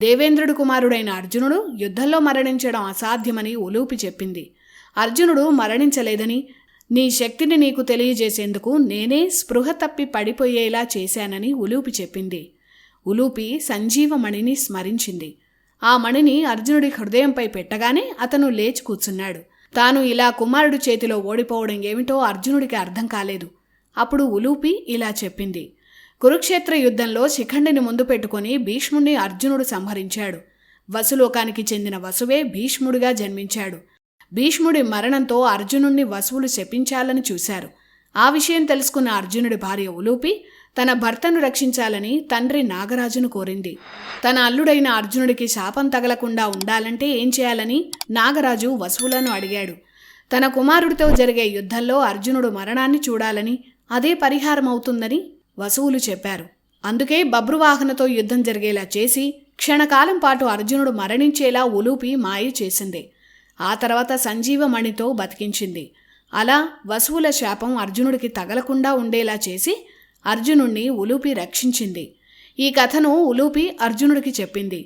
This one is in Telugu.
దేవేంద్రుడి కుమారుడైన అర్జునుడు యుద్ధంలో మరణించడం అసాధ్యమని ఉలూపి చెప్పింది. అర్జునుడు మరణించలేదని, నీ శక్తిని నీకు తెలియజేసేందుకు నేనే స్పృహ తప్పి పడిపోయేలా చేశానని ఉలూపి చెప్పింది. ఉలూపి సంజీవమణిని స్మరించింది. ఆ మణిని అర్జునుడి హృదయంపై పెట్టగానే అతను లేచి కూర్చున్నాడు. తాను ఇలా కుమారుడి చేతిలో ఓడిపోవడం ఏమిటో అర్జునుడికి అర్థం కాలేదు. అప్పుడు ఉలూపి ఇలా చెప్పింది. కురుక్షేత్ర యుద్ధంలో శిఖండిని ముందు పెట్టుకుని భీష్ముడిని అర్జునుడు సంహరించాడు. వసులోకానికి చెందిన వసువే భీష్ముడిగా జన్మించాడు. భీష్ముడి మరణంతో అర్జునుణ్ణి వసువులు శపించాలని చూశారు. ఆ విషయం తెలుసుకున్న అర్జునుడి భార్య ఉలూపి తన భర్తను రక్షించాలని తండ్రి నాగరాజును కోరింది. తన అల్లుడైన అర్జునుడికి శాపం తగలకుండా ఉండాలంటే ఏం చేయాలని నాగరాజు వసువులను అడిగాడు. తన కుమారుడితో జరిగే యుద్ధంలో అర్జునుడు మరణాన్ని చూడాలని, అదే పరిహారం అవుతుందని వసువులు చెప్పారు. అందుకే బబ్రువాహనతో యుద్ధం జరిగేలా చేసి క్షణకాలం పాటు అర్జునుడు మరణించేలా ఉలూపి మాయ చేసింది. ఆ తర్వాత సంజీవమణితో బతికించింది. అలా వసువుల శాపం అర్జునుడికి తగలకుండా ఉండేలా చేసి అర్జునుణ్ణి ఉలూపి రక్షించింది. ఈ కథను ఉలూపి అర్జునుడికి చెప్పింది.